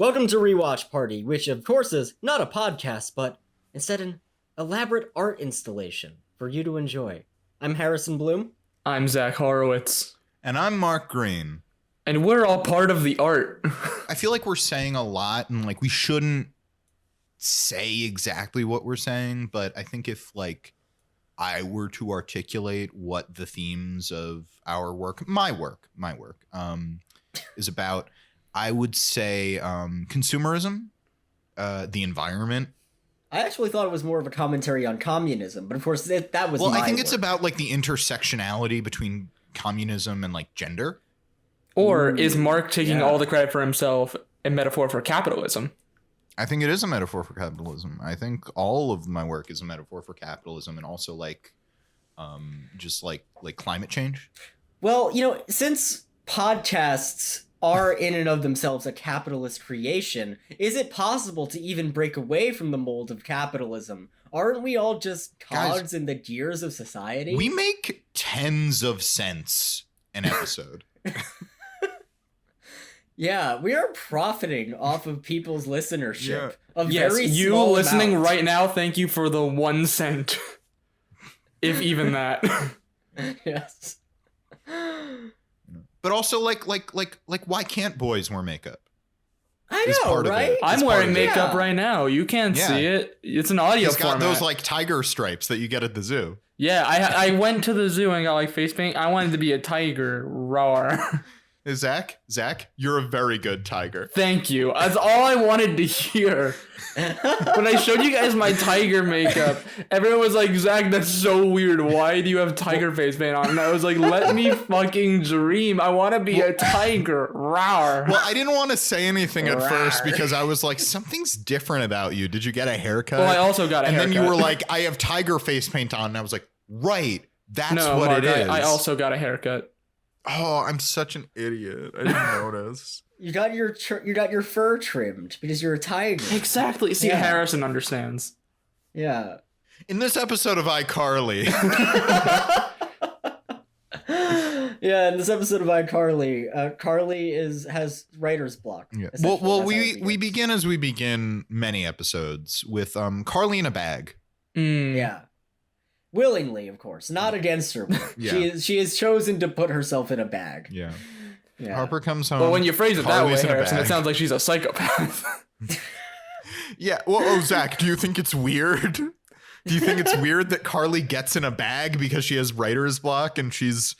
Welcome to Rewatch Party, which of course is not a podcast, but instead an elaborate art installation for you to enjoy. I'm Harrison Bloom. I'm Zach Horowitz. And I'm Mark Green. And we're all part of the art. I feel like we're saying a lot and like we shouldn't say exactly what we're saying, but I think if like I were to articulate what the themes of our work, my work, is about, I would say consumerism, the environment. I actually thought it was more of a commentary on communism, but of course that was I think it's about like the intersectionality between communism and like gender. Or is Mark taking all the credit for himself, a metaphor for capitalism? I think it is a metaphor for capitalism. I think all of my work is a metaphor for capitalism and also like just like climate change. Well, since podcasts are in and of themselves a capitalist creation, is it possible to even break away from the mold of capitalism? Aren't we all just cogs in the gears of society? We make tens of cents an episode. Yeah, we are profiting off of people's listenership. Yeah. Yes, you listening right now, thank you for the 1 cent. If even that. Yes. But also, like, why can't boys wear makeup? I know, right? I'm wearing makeup right now. You can't see it. It's an audio format. He's got those like tiger stripes that you get at the zoo. Yeah, I went to the zoo and got like face paint. I wanted to be a tiger. Roar. Zach, you're a very good tiger. Thank you. That's all I wanted to hear. When I showed you guys my tiger makeup, everyone was like, Zach, that's so weird. Why do you have tiger face paint on? And I was like, let me fucking dream. I want to be a tiger. Rawr. Well, I didn't want to say anything at first because I was like, something's different about you. Did you get a haircut? Well, I also got a haircut. And then you were like, I have tiger face paint on. And I was like, right, that's what Mark, it is. I also got a haircut. Oh, I'm such an idiot. I didn't notice. You got your fur trimmed because you're a tiger. Exactly. See, Harrison understands. Yeah. In this episode of iCarly. Yeah, in this episode of iCarly, Carly has writer's block. Yeah. Well, we begin as we begin many episodes with Carly in a bag. Yeah. Willingly, of course, not against her. She has chosen to put herself in a bag. Yeah. Harper comes home. Well, when you phrase it Carly's that way, Harrison, it sounds like she's a psychopath. Yeah. Well, Zach, do you think it's weird? Do you think it's weird that Carly gets in a bag because she has writer's block and she's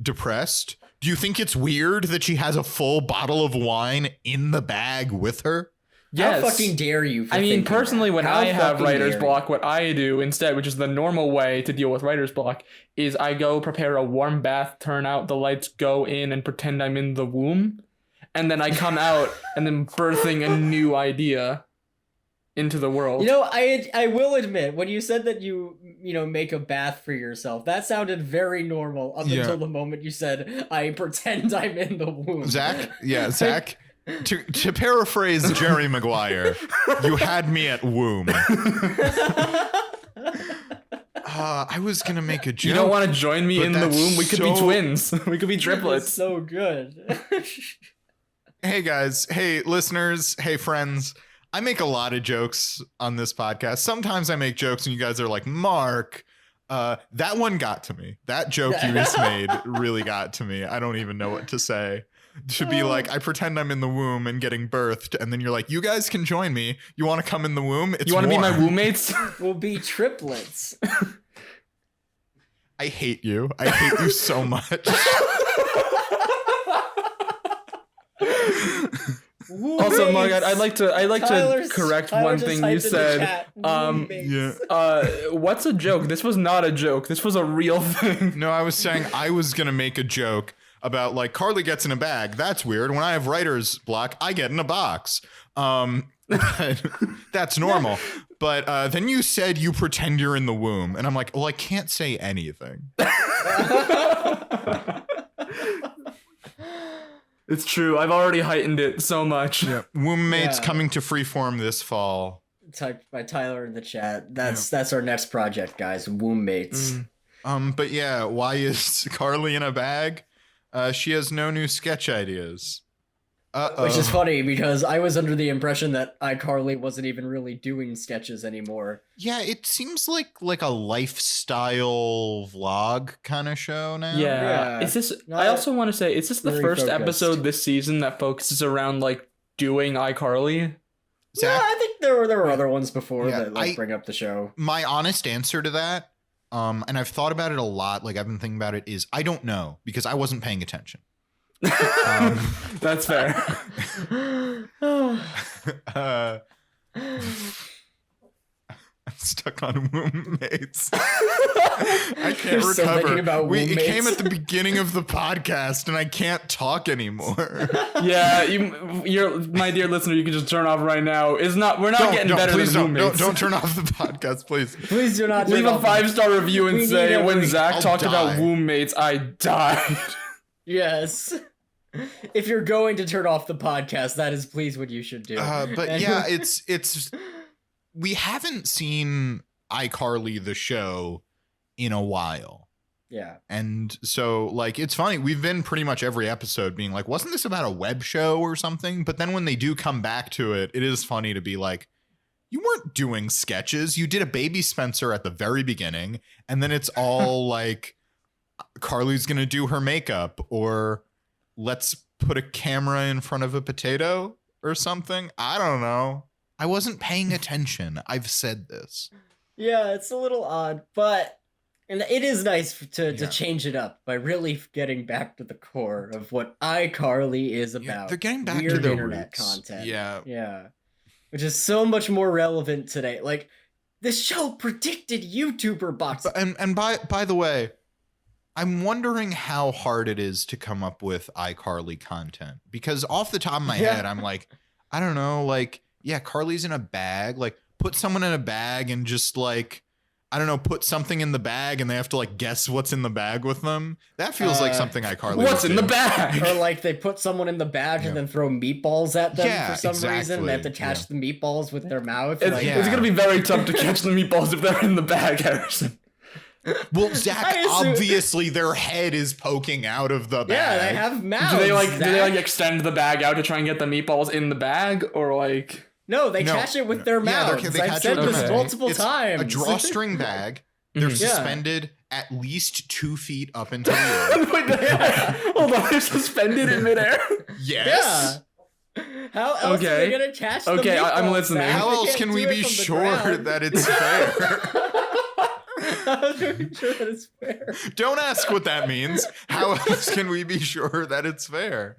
depressed? Do you think it's weird that she has a full bottle of wine in the bag with her? Yes. How fucking dare you? I mean, personally, when I have writer's block, what I do instead, which is the normal way to deal with writer's block, is I go prepare a warm bath, turn out the lights, go in and pretend I'm in the womb. And then I come out and then birthing a new idea into the world. I will admit, when you said that you make a bath for yourself, that sounded very normal up until the moment you said, I pretend I'm in the womb. Zach? To paraphrase Jerry Maguire, you had me at womb. I was going to make a joke. You don't want to join me in the womb? We could be twins. We could be triplets. That's so good. Hey, guys. Hey, listeners. Hey, friends. I make a lot of jokes on this podcast. Sometimes I make jokes and you guys are like, Mark, that one got to me. That joke you just made really got to me. I don't even know what to say. To be like, I pretend I'm in the womb and getting birthed, and then you're like, you guys can join me. You want to come in the womb? You want to be my womb mates? We'll be triplets. I hate you. I hate you so much. Also, Mark, I'd like to correct one thing you said. What's a joke? This was not a joke. This was a real thing. No, I was saying I was gonna make a joke about like Carly gets in a bag. That's weird. When I have writer's block, I get in a box. That's normal. But then you said you pretend you're in the womb, and I'm like, well, I can't say anything. It's true. I've already heightened it so much. Yeah. Womb Mates coming to Freeform this fall. Typed by Tyler in the chat. That's our next project, guys. Womb Mates. But yeah, why is Carly in a bag? She has no new sketch ideas. Which is funny because I was under the impression that iCarly wasn't even really doing sketches anymore. Yeah, it seems like a lifestyle vlog kind of show now. Yeah. Is this? I also want to say, is this the first episode this season that focuses around like doing iCarly? Yeah, I think there were other ones before that bring up the show. My honest answer to that, and I've thought about it a lot. Like I've been thinking about it. Is I don't know because I wasn't paying attention. That's fair. I'm stuck on Wombmates. I can't recover. It came at the beginning of the podcast, and I can't talk anymore. Yeah, you're my dear listener. You can just turn off right now. We're not getting better than Wombmates. Don't turn off the podcast, please. Please do not. Leave a 5-star review and say when Zach talked about Wombmates, I died. Yes. If you're going to turn off the podcast, that is please what you should do. But yeah, it's we haven't seen iCarly the show in a while. Yeah. And so like it's funny, we've been pretty much every episode being like, wasn't this about a web show or something? But then when they do come back to it, it is funny to be like, you weren't doing sketches. You did a Baby Spencer at the very beginning, and then it's all like Carly's gonna do her makeup, or let's put a camera in front of a potato or something. I don't know. I wasn't paying attention. I've said this. Yeah, it's a little odd, but and it is nice to change it up by really getting back to the core of what iCarly is about. Yeah, they're getting back weird to the internet roots. content. Yeah. Yeah. Which is so much more relevant today. Like, this show predicted YouTuber bots. And by the way, I'm wondering how hard it is to come up with iCarly content, because off the top of my head, I'm like, I don't know, like, yeah, Carly's in a bag, like put someone in a bag and just like, I don't know, put something in the bag and they have to like guess what's in the bag with them. That feels like something iCarly what's would in do. the bag? Or like they put someone in the bag and then throw meatballs at them for some reason. They have to catch the meatballs with their mouth. It's going to be very tough to catch the meatballs if they're in the bag, Harrison. Well, Zach, obviously their head is poking out of the bag. Yeah, they have mouths. Do they like extend the bag out to try and get the meatballs in the bag, or like? No, they catch it with their mouths. I've said this multiple times. A drawstring bag. They're suspended at least 2 feet up into the air. Hold on, they're suspended in midair? Yes. Yeah. How else are they going to catch the meatballs? I'm listening. How else can we be sure that it's fair? How else can we be sure that it's fair? Don't ask what that means. How else can we be sure that it's fair?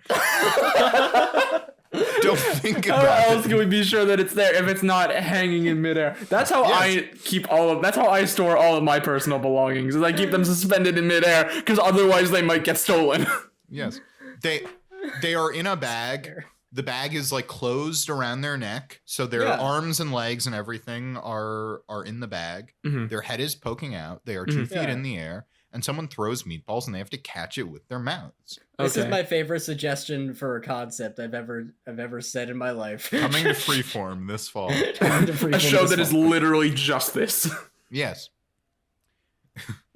Don't think about it. How else can we be sure that it's there if it's not hanging in midair? That's how I keep that's how I store all of my personal belongings, is I keep them suspended in midair, because otherwise they might get stolen. Yes. They are in a bag. The bag is like closed around their neck, so their arms and legs and everything are in the bag. Mm-hmm. Their head is poking out. They are 2 feet in the air, and someone throws meatballs and they have to catch it with their mouths. This is my favorite suggestion for a concept I've ever said in my life. Coming to Freeform this fall. A show that is literally just this. Yes.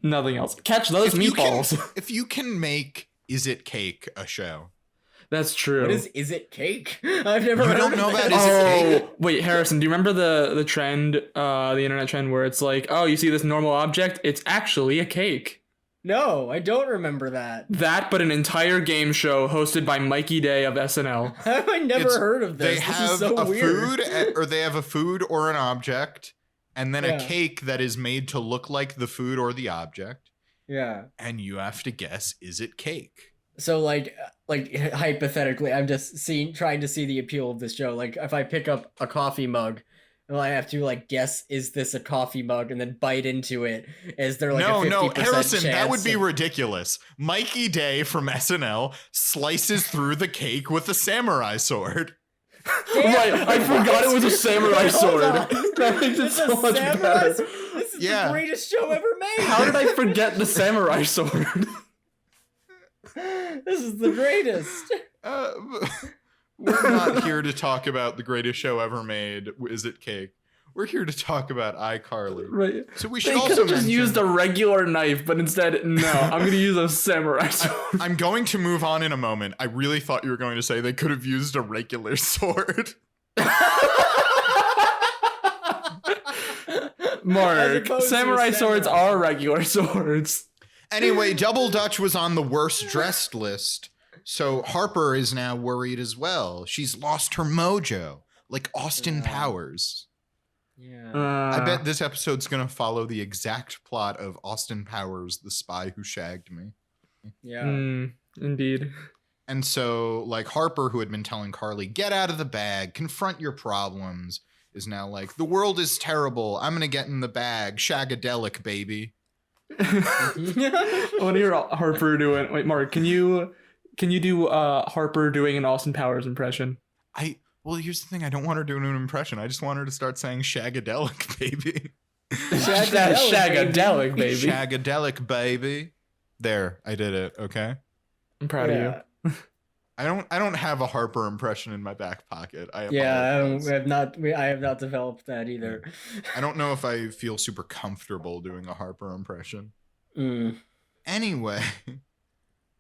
Nothing else. Catch those meatballs. If you can make Is It Cake a show. That's true. What is it cake? I've never heard don't know of about that. Is It Cake? Wait, Harrison, do you remember the trend, the internet trend where it's like, oh, you see this normal object? It's actually a cake. No, I don't remember that. That, but an entire game show hosted by Mikey Day of SNL. How have I never heard of this? They have this is so a weird. food, or they have a food or an object, and then a cake that is made to look like the food or the object. Yeah. And you have to guess, is it cake? So like hypothetically, I'm just trying to see the appeal of this show. Like if I pick up a coffee mug, and I have to like guess, is this a coffee mug, and then bite into it. Is there like a 50% Harrison, chance that would be ridiculous. Mikey Day from SNL slices through the cake with a samurai sword. Right, I forgot it was a samurai sword. That makes it so much better. This is the greatest show ever made. How did I forget the samurai sword? This is the greatest. We're not here to talk about the greatest show ever made, Is It Cake? We're here to talk about iCarly. Right. So we should They also could have just mention, used a regular knife, but instead, no, I'm going to use a samurai sword. I'm going to move on in a moment. I really thought you were going to say they could have used a regular sword. Mark, samurai swords are regular swords. Anyway, Double Dutch was on the worst dressed list, so Harper is now worried as well. She's lost her mojo, like Austin Powers. Yeah. I bet this episode's gonna follow the exact plot of Austin Powers, the spy who shagged me. Yeah. Indeed. And so, like, Harper, who had been telling Carly, get out of the bag, confront your problems, is now like, the world is terrible. I'm gonna get in the bag. Shagadelic, baby. I want to hear Harper doing. Wait, Mark, can you do Harper doing an Austin Powers impression? Well, here's the thing. I don't want her doing an impression. I just want her to start saying Shagadelic, baby. Shagadelic, baby. Shagadelic, baby. There, I did it. Okay. I'm proud of you. I don't have a Harper impression in my back pocket. I have not developed that either. I don't know if I feel super comfortable doing a Harper impression. Anyway,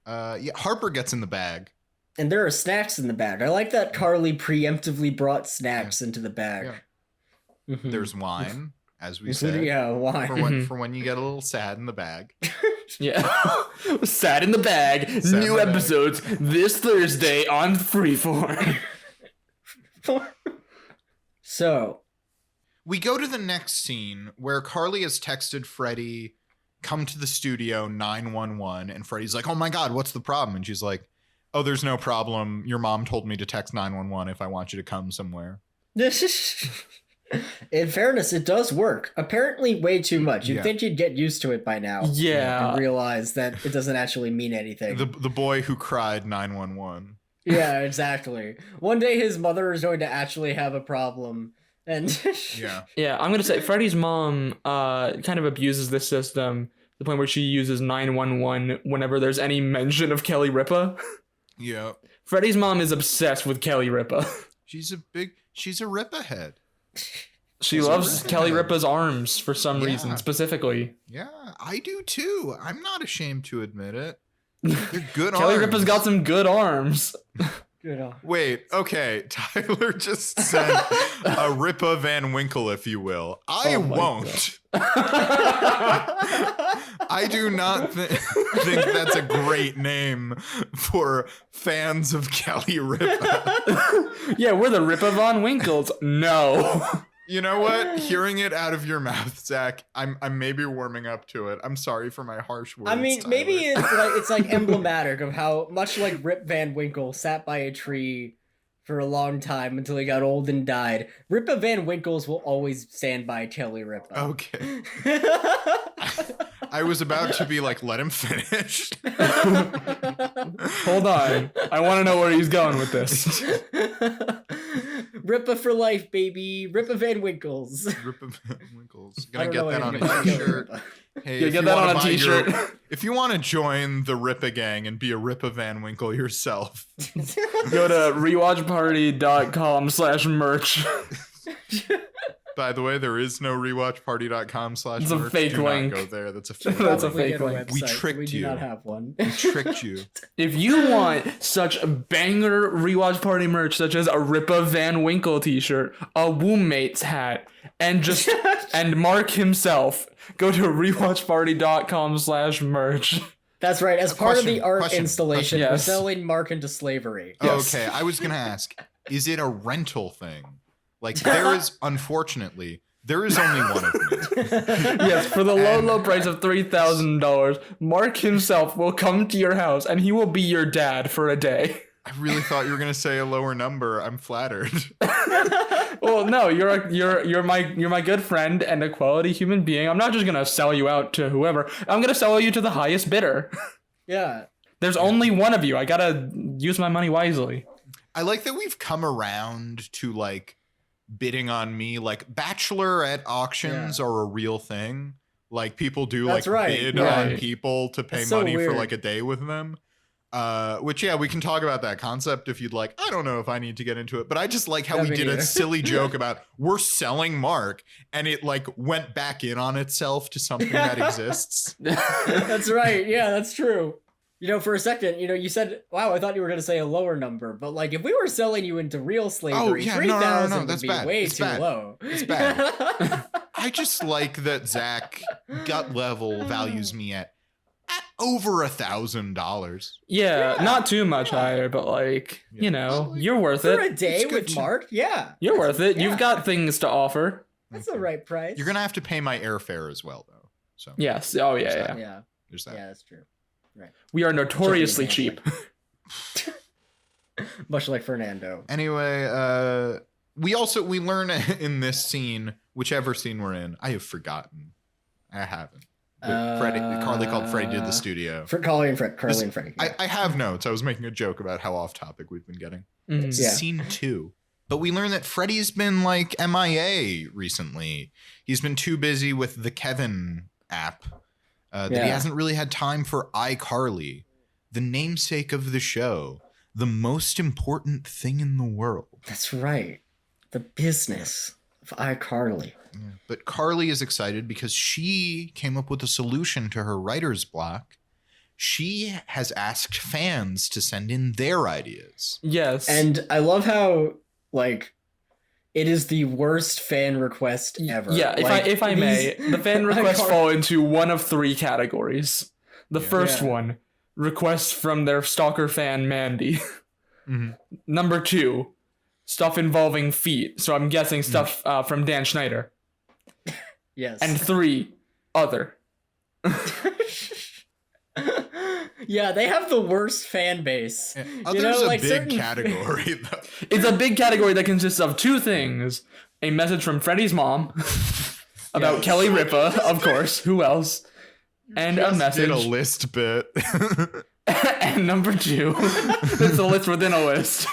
Harper gets in the bag. And there are snacks in the bag. I like that Carly preemptively brought snacks into the bag. Yeah. There's wine, as we said. Yeah, wine. For when you get a little sad in the bag. Yeah. Sad in the bag. New episodes this Thursday on Freeform. So, we go to the next scene where Carly has texted Freddie, come to the studio 911, and Freddie's like, oh my God, what's the problem? And she's like, oh, there's no problem. Your mom told me to text 911 if I want you to come somewhere. In fairness, it does work. Apparently way too much. You'd think you'd get used to it by now. Yeah. And realize that it doesn't actually mean anything. The boy who cried 911. Yeah, exactly. One day his mother is going to actually have a problem. And yeah, I'm going to say Freddie's mom kind of abuses this system to the point where she uses 911 whenever there's any mention of Kelly Ripa. Yeah. Freddie's mom is obsessed with Kelly Ripa. She's a Ripa head. She loves Kelly Ripa's arms for some reason, specifically. Yeah, I do too. I'm not ashamed to admit it. They're good Kelly arms. Ripa's got some good arms. Good arms. Wait, okay. Tyler just said a Ripa Van Winkle, if you will. I won't. I do not think that's a great name for fans of Kelly Ripa. Yeah, we're the Ripa Von Winkles. No. You know what? Hearing it out of your mouth, Zach, I'm maybe warming up to it. I'm sorry for my harsh words. I mean, Tyler. maybe it's like emblematic of how much like Rip Van Winkle sat by a tree for a long time until he got old and died. Ripa Van Winkles will always stand by Kelly Ripa. Okay. I was about to be like, let him finish. Hold on. I want to know where he's going with this. Ripa for life, baby. Ripa Van Winkles. Ripa Van Winkles. Gonna get that on a t-shirt. Hey, yeah, get that on a t-shirt. If you want to join the Ripa gang and be a Ripa Van Winkle yourself, go to rewatchparty.com/merch. By the way, there is no rewatchparty.com/merch. It's a fake link. Go there. That's a fake That's a link. fake link. We tricked we you. do not have one. We tricked you. If you want such a banger Rewatch Party merch, such as a Ripa Van Winkle t-shirt, a Wombmates hat, and just and Mark himself, go to rewatchparty.com/merch. That's right. As part of the art installation, we're Yes. selling Mark into slavery. Yes. Okay, I was gonna ask, is it a rental thing? Like, there is, unfortunately, there is only one of me. Yes, for the low price of $3,000, Mark himself will come to your house and he will be your dad for a day. I really thought you were gonna say a lower number. I'm flattered. Well, no, you're my good friend and a quality human being. I'm not just gonna sell you out to whoever. I'm gonna sell you to the highest bidder. Yeah. There's only one of you. I gotta use my money wisely. I like that we've come around to like bidding on me. Like, bachelor at auctions are a real thing. Like, people do bid on people to pay money for like a day with them. Which, yeah, we can talk about that concept if you'd like. I don't know if I need to get into it, but I just like how Yeah, we me did a neither. silly joke about we're selling Mark, and it like went back in on itself to something that exists. That's right. Yeah, that's true. You know, for a second, you know, you said, wow, I thought you were going to say a lower number. But, like, if we were selling you into real slavery, yeah, 3,000 no, would that's be bad. way It's too bad. low. It's bad. I just like that Zach gut level values me at over $1,000. Yeah, Yeah. not too much higher, but like, Yeah. you know, you're worth For a it. day It's good with to- Mark, yeah. You're worth it. Yeah. You've got things to offer. That's the right price. You're gonna have to pay my airfare as well, though. So Yes. Oh, yeah, yeah. Yeah, there's that. yeah, that's true. We are notoriously Just cheap. Much like Fernando. Anyway, we learn in this scene, whichever scene we're in, I have forgotten. I haven't. But Carly called Freddie to the studio. For Carly and Freddie. Yeah. I have notes. I was making a joke about how off topic we've been getting. Mhm. It's Yeah. scene 2. But we learn that Freddie's been like MIA recently. He's been too busy with the Kevin app that he Yeah. hasn't really had time for iCarly, the namesake of the show, the most important thing in the world. That's right. The business of iCarly. Yeah. But Carly is excited because she came up with a solution to her writer's block. She has asked fans to send in their ideas. Yes. And I love how, like, it is the worst fan request ever. Yeah, Like, if I may, the fan requests iCarly- fall into one of 3 categories. The Yeah. first Yeah. one, requests from their stalker fan Mandy. Mhm. Number 2, stuff involving feet. So I'm guessing stuff from Dan Schneider. Yes. And 3, other. Yeah, they have the worst fan base. Yeah. You Others know, a like big certain- category, though. It's a big category that consists of 2 things. A message from Freddie's mom about Yeah. Kelly Ripa, of course. Who else? And a Just message. did a list bit. And number 2, it's a list within a list.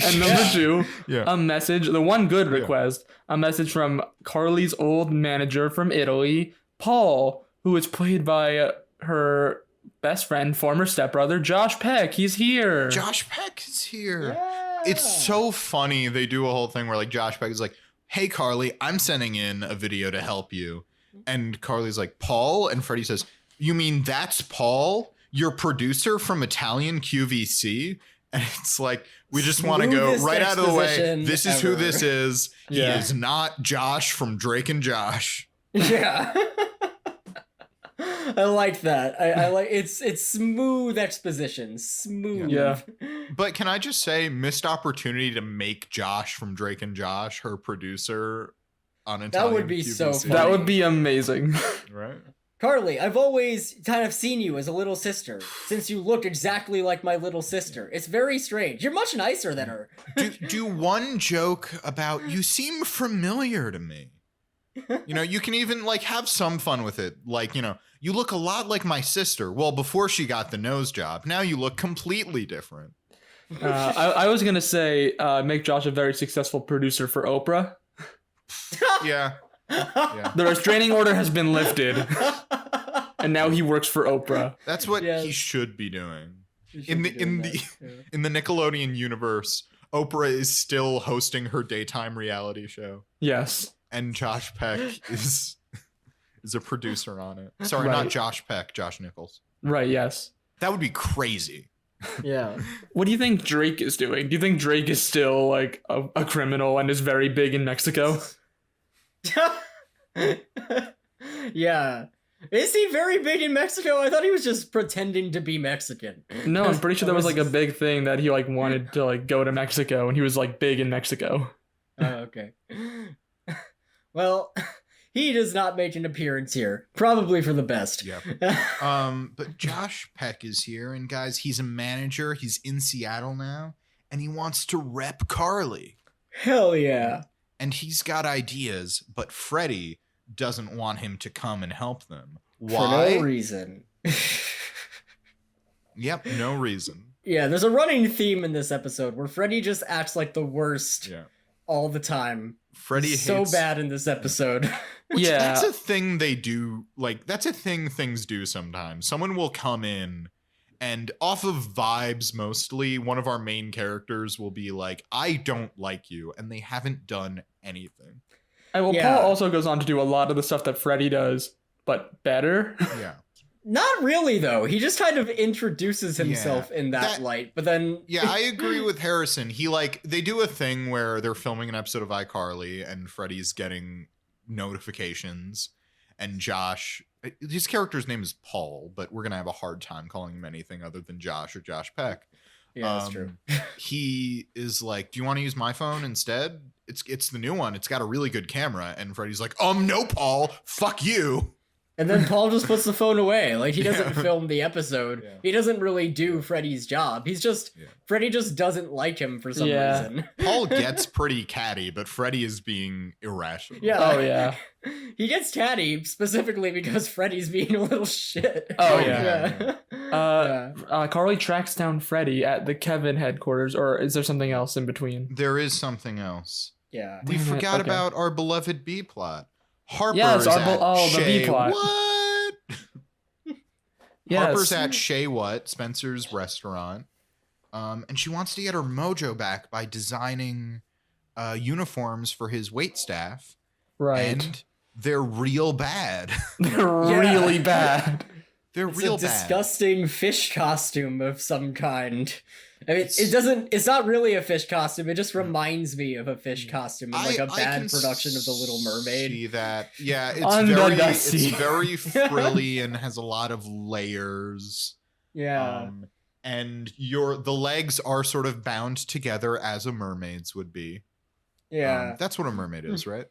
And number 2, Yeah. a message, the one good request, a message from Carly's old manager from Italy, Paul, who is played by her best friend, former stepbrother, Josh Peck. He's here. Josh Peck is here. Yeah. It's so funny. They do a whole thing where like Josh Peck is like, "Hey Carly, I'm sending in a video to help you." And Carly's like, "Paul?" And Freddie says, "You mean that's Paul? Your producer from Italian QVC?" And it's like, we just want to go Smoothest right out of the way. exposition This is who ever. this is. Yeah. He is not Josh from Drake and Josh. Yeah. I like that. I like it's smooth exposition. Smooth. Yeah. But can I just say, missed opportunity to make Josh from Drake and Josh her producer on Italian would be so QVC. funny. That would be amazing. Right? Carly, I've always kind of seen you as a little sister, since you look exactly like my little sister. It's very strange. You're much nicer than her. do one joke about, you seem familiar to me. You know, you can even like have some fun with it. Like, you know, you look a lot like my sister. Well, before she got the nose job, now you look completely different. I was going to say make Josh a very successful producer for Oprah. Yeah. Yeah. The restraining order has been lifted, and now he works for Oprah. That's what Yes. he should be doing. You should In be the doing in that, the yeah. in the Nickelodeon universe, Oprah is still hosting her daytime reality show, Yes. and Josh Peck is a producer on it. Sorry, Right. not Josh Peck, Josh Nichols. Right, yes. That would be crazy. Yeah. What do you think Drake is doing? Do you think Drake is still like a criminal and is very big in Mexico? Yeah. Is he very big in Mexico? I thought he was just pretending to be Mexican. No, I'm pretty sure that was like a big thing that he like wanted to like go to Mexico and he was like big in Mexico. Oh, okay. Well, he does not make an appearance here. Probably for the best. Yep. But Josh Peck is here, and guys, he's a manager. He's in Seattle now, and he wants to rep Carly. Hell yeah. And he's got ideas, but Freddie doesn't want him to come and help them. Why? For no reason. Yep, no reason. Yeah, there's a running theme in this episode where Freddy just acts like the worst Yeah. all the time. Freddie He's hates so bad in this episode. Which, Yeah. that's a thing they do. Like, that's a thing things do sometimes. Someone will come in And off of vibes mostly, one of our main characters will be like, I don't like you, and they haven't done anything. And Paul also goes on to do a lot of the stuff that Freddy does, but better. Yeah. Not really, though. He just kind of introduces himself in that light, but then... Yeah, I agree with Harrison. They do a thing where they're filming an episode of iCarly, and Freddy's getting notifications, and Josh... His character's name is Paul, but we're going to have a hard time calling him anything other than Josh or Josh Peck. Yeah, that's true. He is like, do you want to use my phone instead? It's the new one. It's got a really good camera. And Freddy's like, no, Paul, fuck you. And then Paul just puts the phone away. Like, he doesn't film the episode. Yeah. He doesn't really do Freddy's job. He's just... Yeah. Freddy just doesn't like him for some reason. Paul gets pretty catty, but Freddy is being irrational. Yeah. Oh, yeah. He gets catty specifically because Freddy's being a little shit. Oh, yeah. Carly tracks down Freddy at the Kevin headquarters, or is there something else in between? There is something else. Yeah. We forgot about our beloved B plot. Harper's the B plot. What? Yes. Harper's at Shay What, Spencer's restaurant, and she wants to get her mojo back by designing uniforms for his waitstaff. Right. And they're real bad. They're really bad. They're real bad. It's a disgusting fish costume of some kind. I mean, it's not really a fish costume. It just reminds me of a fish costume, like a bad production of The Little Mermaid. See that? Yeah, it's very frilly and has a lot of layers. Yeah. And the legs are sort of bound together as a mermaid's would be. Yeah. That's what a mermaid is, right?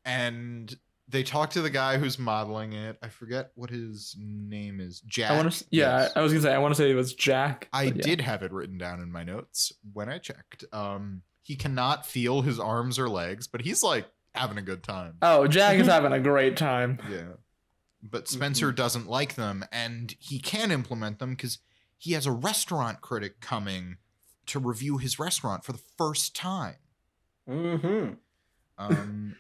And they talk to the guy who's modeling it. I forget what his name is. Jack. I was gonna say, I want to say it was Jack. I did have it written down in my notes when I checked. He cannot feel his arms or legs, but he's like having a good time. Oh, Jack is having a great time. Yeah. But Spencer doesn't like them, and he can implement them because he has a restaurant critic coming to review his restaurant for the first time. Mm-hmm.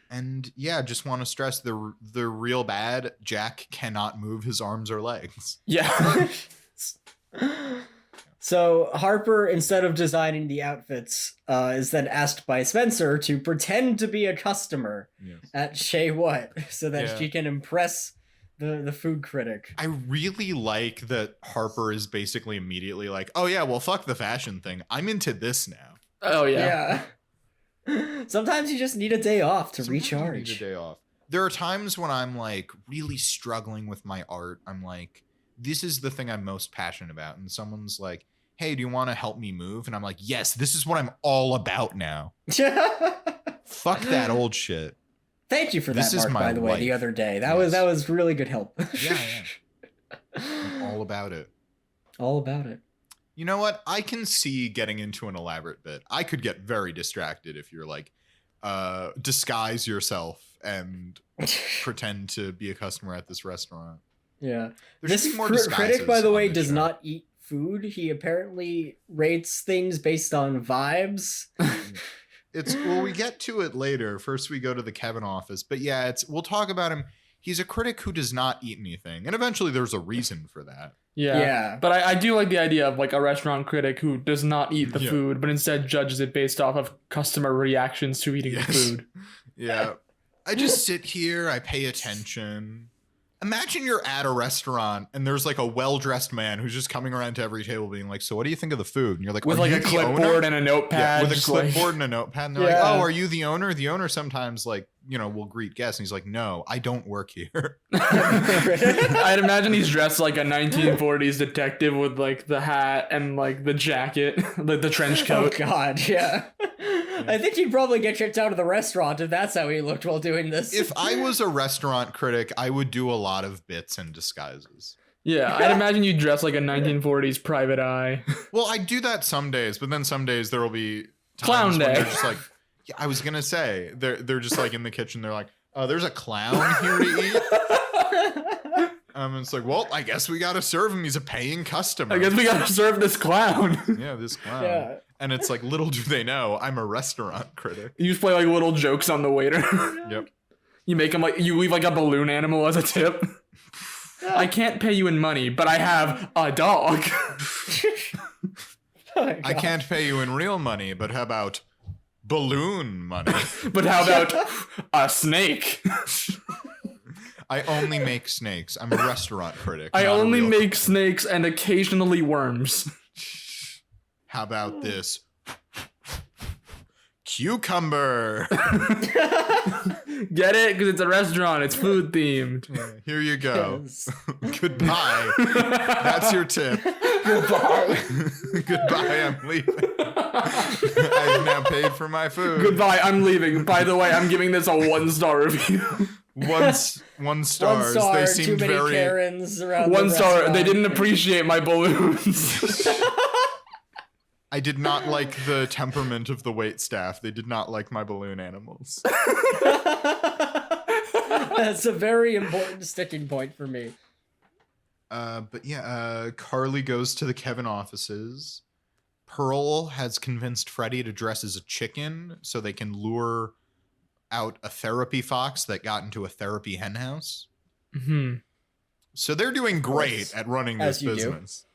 And yeah, just want to stress they're real bad. Jack cannot move his arms or legs. Yeah. So Harper, instead of designing the outfits, is then asked by Spencer to pretend to be a customer at Shay What, so that she can impress the food critic. I really like that Harper is basically immediately like, oh yeah, well fuck the fashion thing. I'm into this now. Oh yeah. Sometimes you just need a day off to recharge. You need a day off. There are times when I'm like really struggling with my art. I'm like, this is the thing I'm most passionate about. And someone's like, hey, do you want to help me move? And I'm like, yes, this is what I'm all about now. Fuck that old shit. Thank you for that, Mark, by the way, the other day. That was really good help. Yeah. I'm all about it. All about it. You know what? I can see getting into an elaborate bit. I could get very distracted if you're like, disguise yourself and pretend to be a customer at this restaurant. Yeah. This critic, by the way, does not eat food. He apparently rates things based on vibes. We get to it later. First we go to the Kevin office. But yeah, we'll talk about him. He's a critic who does not eat anything. And eventually there's a reason for that. Yeah. But I do like the idea of like a restaurant critic who does not eat the food, but instead judges it based off of customer reactions to eating the food. Yeah. I just sit here, I pay attention. Imagine you're at a restaurant and there's like a well-dressed man who's just coming around to every table being like, so what do you think of the food? And you're like, with like a clipboard and a notepad. Yeah, with a clipboard and a notepad. And they're like, oh, are you the owner? The owner sometimes like, will greet guests. And he's like, no, I don't work here. I'd imagine he's dressed like a 1940s detective with like the hat and like the jacket, the trench coat. Oh God, yeah. I think he'd probably get kicked out of the restaurant if that's how he looked while doing this. If I was a restaurant critic, I would do a lot of bits and disguises. Yeah, I'd imagine you dress like a 1940s private eye. Well, I do that some days, but then some days there will be clown day. They're just like, yeah, I was gonna say they're just like in the kitchen. They're like, oh, there's a clown here to eat. It's like, well, I guess we gotta serve him. He's a paying customer. I guess we gotta serve this clown. Yeah, this clown. Yeah. And it's like, little do they know, I'm a restaurant critic. You just play like little jokes on the waiter. Yep. You make him like, you leave like a balloon animal as a tip. I can't pay you in money, but I have a dog. I can't pay you in real money, but how about balloon money? But how about a snake? I only make snakes. I'm a restaurant critic. I only make snakes and occasionally worms. How about this? Cucumber. Get it? Because it's a restaurant. It's food themed. Here you go. Yes. Goodbye. That's your tip. Goodbye. Goodbye. I'm leaving. I've now paid for my food. Goodbye. I'm leaving. By the way, I'm giving this a 1-star review. One stars. 1 star. They Too seemed many very. Karens around. 1 the star. restaurant. They didn't appreciate my balloons. I did not like the temperament of the wait staff. They did not like my balloon animals. That's a very important sticking point for me. But yeah, Carly goes to the Kevin offices. Pearl has convinced Freddy to dress as a chicken so they can lure out a therapy fox that got into a therapy henhouse. Mm-hmm. So they're doing great at running this business.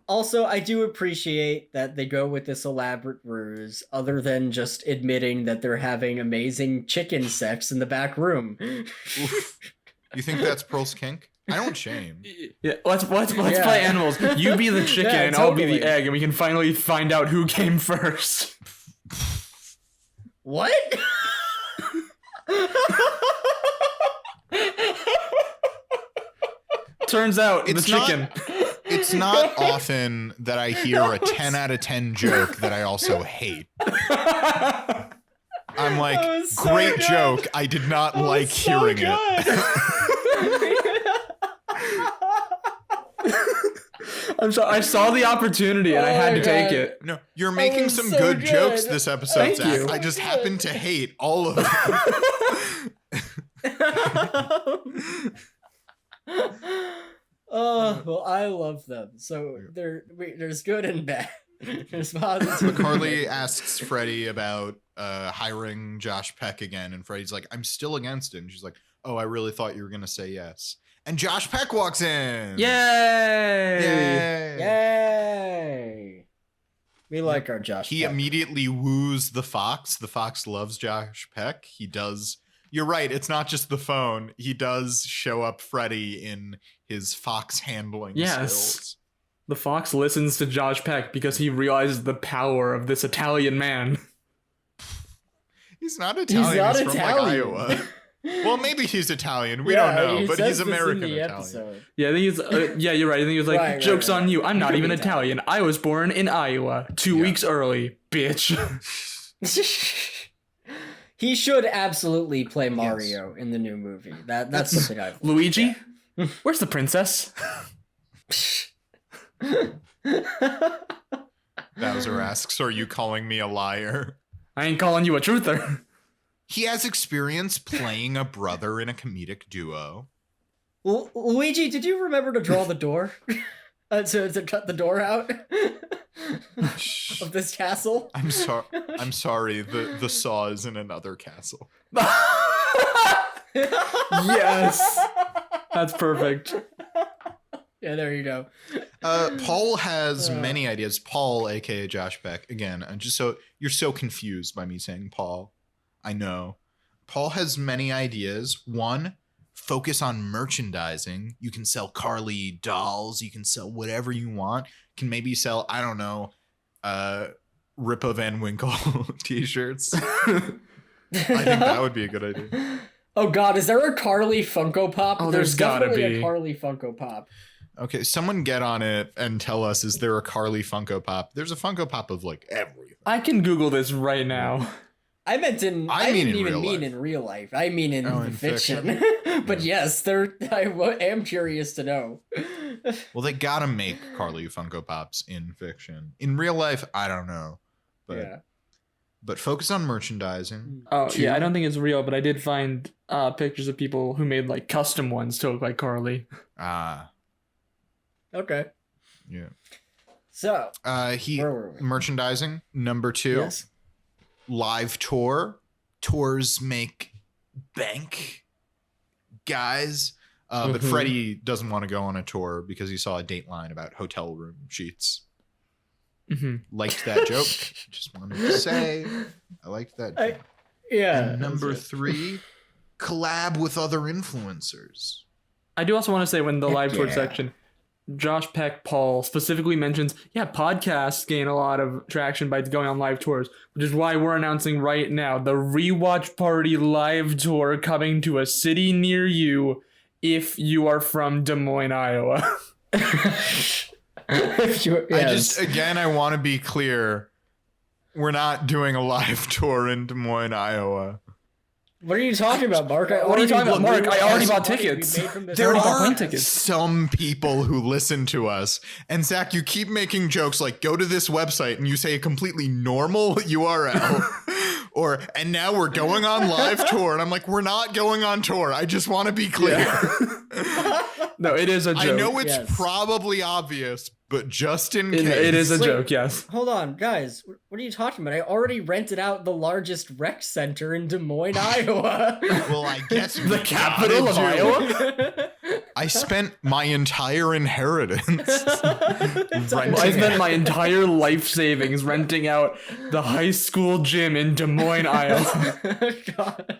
Also, I do appreciate that they go with this elaborate ruse, other than just admitting that they're having amazing chicken sex in the back room. You think that's Pearl's kink? I don't shame. Yeah, let's play animals. You be the chicken and I'll be the egg, and we can finally find out who came first. What? Turns out It's the chicken. It's not often that I hear a 10 out of 10 joke that I also hate. I'm like, So great good. joke. I did not like hearing it. I'm sorry. I saw the opportunity and I had to take it. No, you're making was some so good good. jokes this episode, Thank Zach. you. I just happen to hate all of them. Oh, well, I love them. So there's good and bad. There's positive. Carly asks Freddy about hiring Josh Peck again, and Freddy's like, I'm still against it. And she's like, oh, I really thought you were going to say yes. And Josh Peck walks in. Yay! Yay! Yay! We like our Josh He Peck. immediately woos the fox. The fox loves Josh Peck. He does. You're right. It's not just the phone. He does show up Freddy in his fox handling skills. The fox listens to Josh Peck because he realizes the power of this Italian man. He's not Italian. He's, not from Italian. like Iowa. Well, maybe he's Italian. We don't know, but he's American Italian. Episode. Yeah, I think he's. Yeah, you're right. I think he was like, Right, "Joke's right. on you. I'm not He even could be Italian. I was born in Iowa 2 weeks early, bitch." He should absolutely play Mario in the new movie. That's something I've Luigi, where's the princess? Bowser asks, are you calling me a liar? I ain't calling you a truther. He has experience playing a brother in a comedic duo. Luigi, did you remember to draw the door? To cut the door out of this castle? I'm sorry. The saw is in another castle. Yes, that's perfect. Yeah, there you go. Paul has many ideas. Paul, aka Josh Peck, again, you're so confused by me saying Paul. I know. Paul has many ideas. One, focus on merchandising. You can sell Carly dolls. You can sell whatever you want. You can maybe sell, I don't know, Rippa Van Winkle t-shirts. I think that would be a good idea. Oh God, is there a Carly Funko Pop? Oh, there's gotta definitely be a Carly Funko Pop. Okay, someone get on it and tell us, is there a Carly Funko Pop? There's a Funko Pop of like everything. I can Google this right now. I meant in. I I mean didn't in even real mean life. in real life. I mean in Oh, in fiction. But yes, I am curious to know. Well, they gotta make Carly Funko Pops in fiction. In real life, I don't know. But Yeah. but focus on merchandising. Oh Two- yeah, I don't think it's real, but I did find pictures of people who made like custom ones to look like Carly. Ah, Okay. yeah. So where were we? Merchandising number 2. Yes. Live tour. Tours make bank. Guys, But Freddie doesn't want to go on a tour because he saw a Dateline about hotel room sheets. Liked that joke. Just wanted to say I liked that joke. And number 3, collab with other influencers. I do also want to say, when the live tour section, Josh Peck, Paul specifically mentions, podcasts gain a lot of traction by going on live tours, which is why we're announcing right now the Rewatch Party live tour coming to a city near you if you are from Des Moines, Iowa. I want to be clear. We're not doing a live tour in Des Moines, Iowa. What are you talking about, Mark? What are you talking about, Mark? I already bought tickets. There are some people who listen to us. And Zach, you keep making jokes like, go to this website, and you say a completely normal URL. And now we're going on live tour. And I'm like, we're not going on tour. I just want to be clear. Yeah. No, it is a joke. I know it's probably obvious, but just in case. It is a joke, yes. Hold on, guys. What are you talking about? I already rented out the largest rec center in Des Moines, Iowa. Well, I guess the capital of Iowa? I spent my entire inheritance. I spent my entire life savings renting out the high school gym in Des Moines, Iowa. God.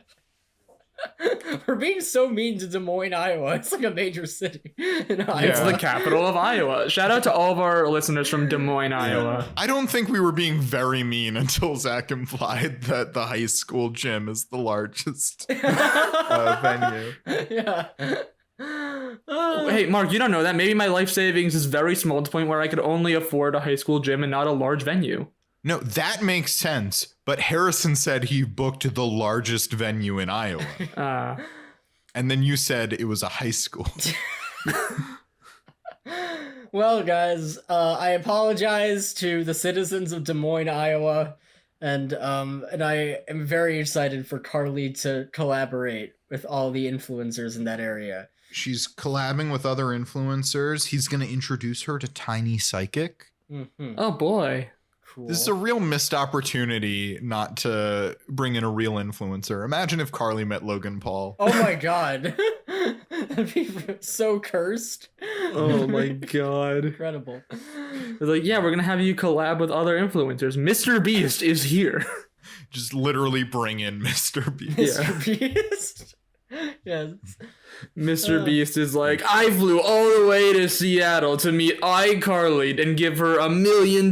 We're being so mean to Des Moines, Iowa. It's like a major city in Iowa. It's the capital of Iowa. Shout out to all of our listeners from Des Moines, Iowa. I don't think we were being very mean until Zach implied that the high school gym is the largest venue. Yeah. Hey, Mark, you don't know that. Maybe my life savings is very small to the point where I could only afford a high school gym and not a large venue. No, that makes sense. But Harrison said he booked the largest venue in Iowa. And then you said it was a high school. Well, guys, I apologize to the citizens of Des Moines, Iowa. And I am very excited for Carly to collaborate with all the influencers in that area. She's collabing with other influencers. He's going to introduce her to Tiny Psychic. Mm-hmm. Oh, boy. Cool. This is a real missed opportunity not to bring in a real influencer. Imagine if Carly met Logan Paul. Oh my god. That'd be so cursed. Oh my god. Incredible. They're like, yeah, we're going to have you collab with other influencers. Mr. Beast is here. Just literally bring in Mr. Beast. Mr. Beast? Yes. Mr. Beast is like, I flew all the way to Seattle to meet iCarly and give her $1 million.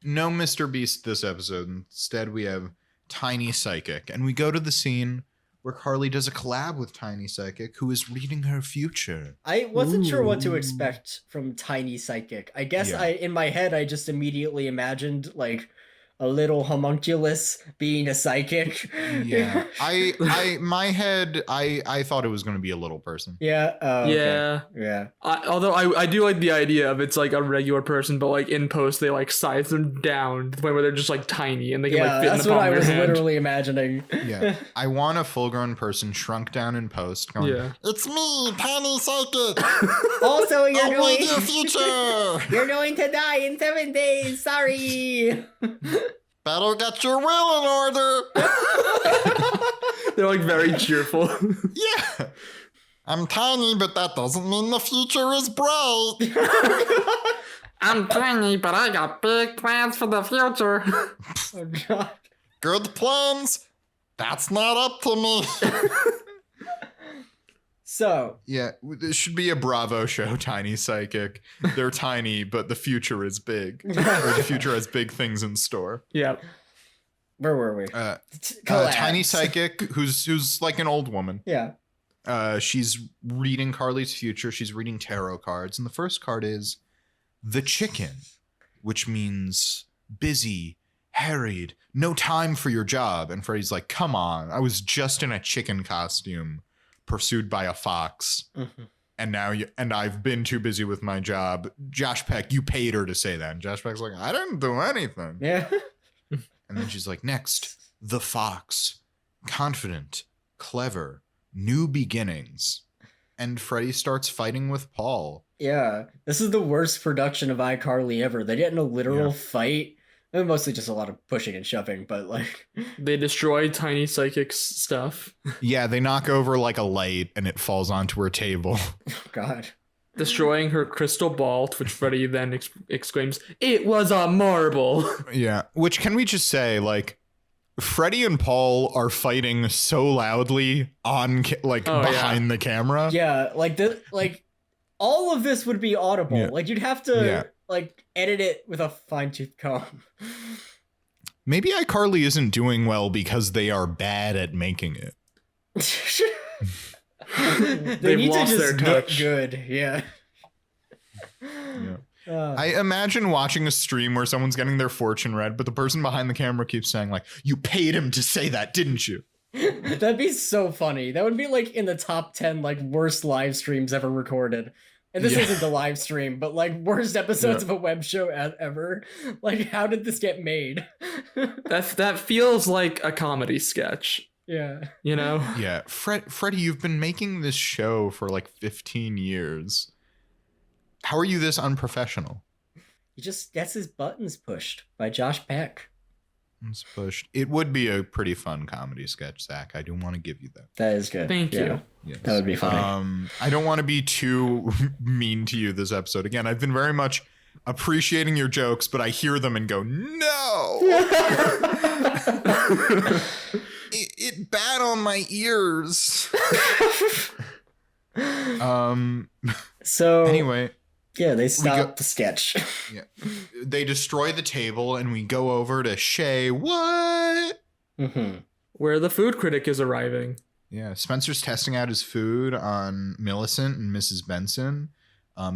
No Mr. Beast this episode. Instead, we have Tiny Psychic. And we go to the scene where Carly does a collab with Tiny Psychic, who is reading her future. I wasn't sure what to expect from Tiny Psychic. I guess in my head, I just immediately imagined, like, a little homunculus being a psychic. Yeah. My head, I thought it was going to be a little person. Yeah. Okay. Yeah. Although I do like the idea of it's like a regular person, but like in post, they like size them down to the point where they're just like tiny and they can like fit in the palm of your hand. That's what I was literally imagining. Yeah. I want a full grown person shrunk down in post going, it's me, Tiny Psychic. Also, you're going to die in 7 days. Sorry. Better get your will in order. They're like very cheerful. Yeah. I'm tiny, but that doesn't mean the future is bright. I'm tiny, but I got big plans for the future. Oh, God. Good plans? That's not up to me. So. Yeah, this should be a Bravo show, Tiny Psychic. They're tiny, but the future is big. Or the future has big things in store. Yeah. Where were we? Tiny Psychic, who's like an old woman. Yeah. She's reading Carly's future. She's reading tarot cards. And the first card is the Chicken, which means busy, harried, no time for your job. And Freddie's like, come on, I was just in a chicken costume pursued by a fox. Mm-hmm. And now I've been too busy with my job. Josh Peck, you paid her to say that. And Josh Peck's like, I didn't do anything. Yeah. And then she's like, next, the fox, confident, clever, new beginnings. And Freddie starts fighting with Paul. Yeah. This is the worst production of iCarly ever. They get in a literal fight Mostly just a lot of pushing and shoving, but like They destroy Tiny Psychic's stuff. Yeah, they knock over like a light and it falls onto her table. oh god. Destroying her crystal ball, to which Freddy then exclaims, "It was a marble!" Yeah, which can we just say, like, Freddy and Paul are fighting so loudly on behind the camera. Yeah, like all of this would be audible. Yeah. Like you'd have to like edit it with a fine-tooth comb. Maybe iCarly isn't doing well because they are bad at making it. They need lost to just their look touch. good. Yeah. I imagine watching a stream where someone's getting their fortune read, but the person behind the camera keeps saying, like, you paid him to say that, didn't you? That'd be so funny. That would be like in the top 10 like worst live streams ever recorded. And this isn't the live stream, but like worst episodes of a web show ever. Like, how did this get made? That feels like a comedy sketch. Yeah. You know? Yeah. Freddy, you've been making this show for like 15 years. How are you this unprofessional? He just gets his buttons pushed by Josh Peck. It's pushed. It would be a pretty fun comedy sketch, Zach. I do want to give you that. That is good. Thank you. Yes. That would be funny. I don't want to be too mean to you this episode. Again, I've been very much appreciating your jokes, but I hear them and go, no. it bad on my ears. So anyway. Yeah, they stop the sketch. Yeah. They destroy the table and we go over to Shay. What? Mm-hmm. Where the food critic is arriving. Yeah, Spencer's testing out his food on Millicent and Mrs. Benson.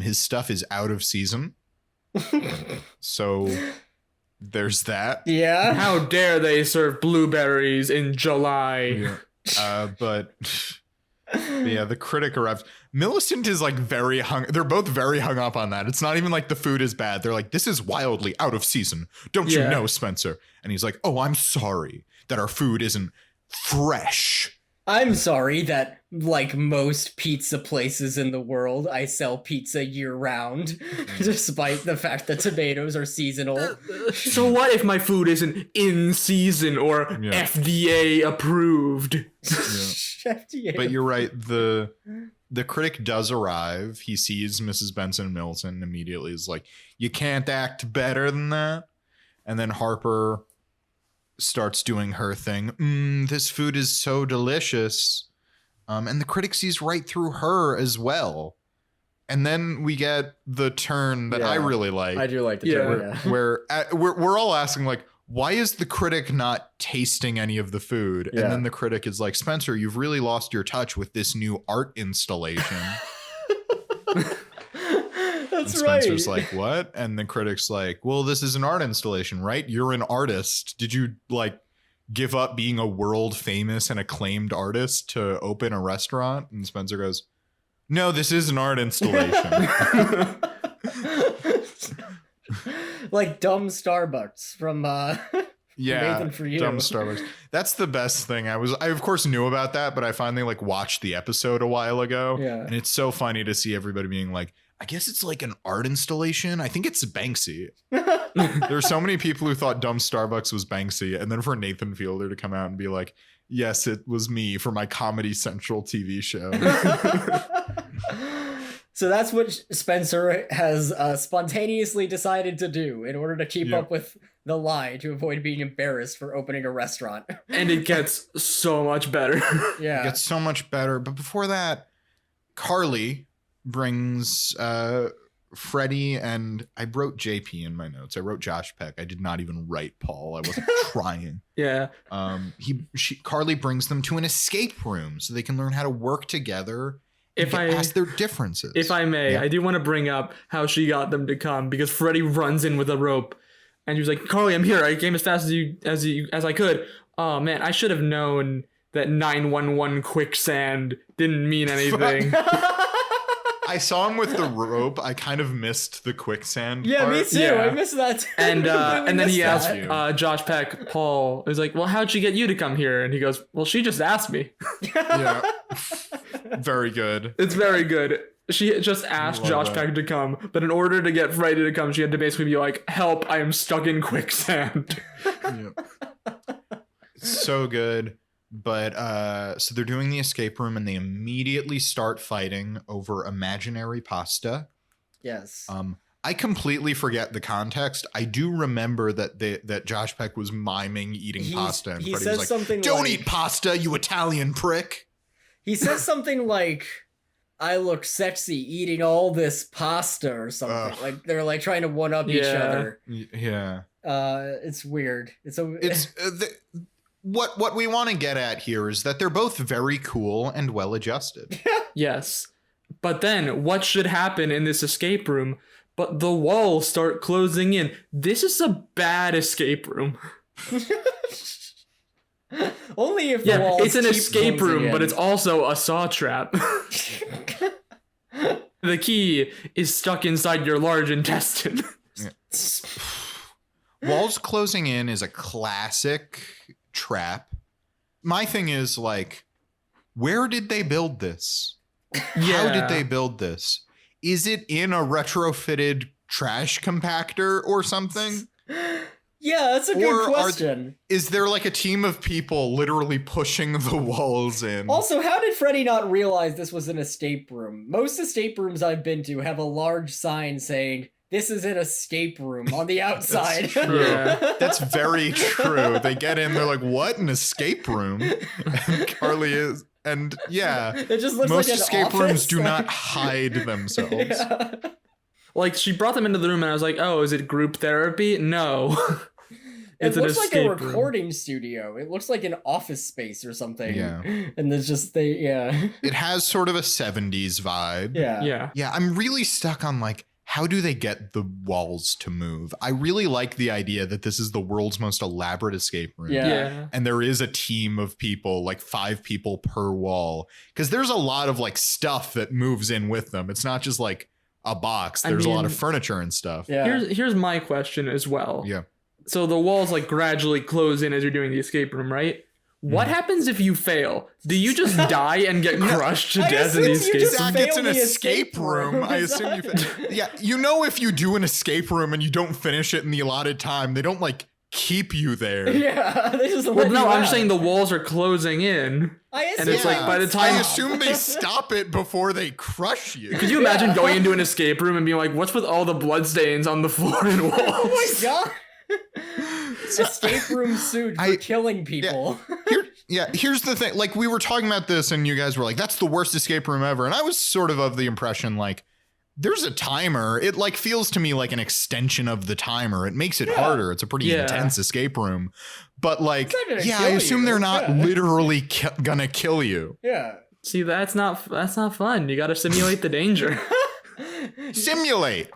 His stuff is out of season. So there's that. Yeah. How dare they serve blueberries in July? Yeah. But yeah, the critic arrives. Millicent is like they're both very hung up on that. It's not even like the food is bad. They're like, this is wildly out of season. Don't you know, Spencer? And he's like, oh, I'm sorry that our food isn't fresh. I'm sorry that, like most pizza places in the world, I sell pizza year-round, despite the fact that tomatoes are seasonal. So what if my food isn't in season or FDA approved? FDA. But you're right. The critic does arrive. He sees Mrs. Benson and Millicent and immediately is like, you can't act better than that. And then Harper starts doing her thing. This food is so delicious. And the critic sees right through her as well. And then we get the turn that I really like. I do like the turn, where we're all asking, like, why is the critic not tasting any of the food? And then the critic is like, Spencer, you've really lost your touch with this new art installation. That's and Spencer's like, what? And the critic's like, well, this is an art installation, right? You're an artist. Did you like give up being a world famous and acclaimed artist to open a restaurant? And Spencer goes, no, this is an art installation. Like dumb Starbucks from Nathan for You. Dumb Starbucks. That's the best thing. I of course knew about that, but I finally like watched the episode a while ago. Yeah. And it's so funny to see everybody being like, I guess it's like an art installation. I think it's Banksy. There's so many people who thought Dumb Starbucks was Banksy. And then for Nathan Fielder to come out and be like, yes, it was me for my Comedy Central TV show. So that's what Spencer has spontaneously decided to do in order to keep up with the lie to avoid being embarrassed for opening a restaurant. And it gets so much better. Yeah. It gets so much better. But before that, Carly brings Freddy, and I wrote JP in my notes. I wrote Josh Peck. I did not even write Paul. I wasn't trying. Yeah. Carly brings them to an escape room so they can learn how to work together. If I ask their differences. If I may, I do want to bring up how she got them to come, because Freddy runs in with a rope and she was like, Carly, I'm here. I came as fast as I could. Oh man, I should have known that 911 quicksand didn't mean anything. I saw him with the rope. I kind of missed the quicksand part. Me too. Yeah. I missed that too. And then he asked Josh Peck, Paul, he was like, well, how'd she get you to come here? And he goes, well, she just asked me. Yeah. Very good. It's very good. She just asked Josh Peck to come, but in order to get Freddy to come, she had to basically be like, "Help! I am stuck in quicksand." So good. But so they're doing the escape room, and they immediately start fighting over imaginary pasta. Yes. I completely forget the context. I do remember that Josh Peck was miming eating pasta, and Freddie was like, something "Don't like, eat pasta, you Italian prick." He says something like, "I look sexy eating all this pasta" or something. Like they're like trying to one up each other. Yeah. It's weird. What we want to get at here is that they're both very cool and well adjusted. Yes. But then what should happen in this escape room? But the walls start closing in. This is a bad escape room. Only if the walls it's an escape room, in. but it's also a saw trap. The key is stuck inside your large intestine. Walls closing in is a classic trap. My thing is, like, where did they build this? How did they build this? Is it in a retrofitted trash compactor or something? Yeah, that's a good question. Is there like a team of people literally pushing the walls in? Also, how did Freddy not realize this was an escape room? Most escape rooms I've been to have a large sign saying, "This is an escape room" on the outside. That's true. That's very true. They get in, they're like, "What? An escape room?" And Carly is... And yeah, it just looks most like an escape office. rooms do not hide themselves. Yeah. Like, she brought them into the room and I was like, "Oh, is it group therapy?" No. It looks like a recording studio. It looks like an office space or something. Yeah. And there's just It has sort of a 70s vibe. Yeah. Yeah, I'm really stuck on like, how do they get the walls to move? I really like the idea that this is the world's most elaborate escape room. Yeah. And there is a team of people, like 5 people per wall. Because there's a lot of like stuff that moves in with them. It's not just like a box. There's a lot of furniture and stuff. Yeah. Here's my question as well. Yeah. So the walls like gradually close in as you're doing the escape room, right? What happens if you fail? Do you just die and get crushed to death in the escape room? Zach, it's an escape room. I assume you... Yeah, you know, if you do an escape room and you don't finish it in the allotted time, they don't like keep you there. Yeah, they just well, no, I'm saying the walls are closing in. And it's like by the time... I assume they stop it before they crush you. Could you imagine going into an escape room and being like, "What's with all the bloodstains on the floor and walls?" Oh my god. Escape room suit for killing people. Here's the thing. Like, we were talking about this and you guys were like, "That's the worst escape room ever." And I was sort of the impression like, there's a timer. It like feels to me like an extension of the timer. It makes it harder. It's a pretty intense escape room. But like, I assume they're not literally gonna kill you. Yeah. See, that's not fun. You got to simulate the danger. Simulate.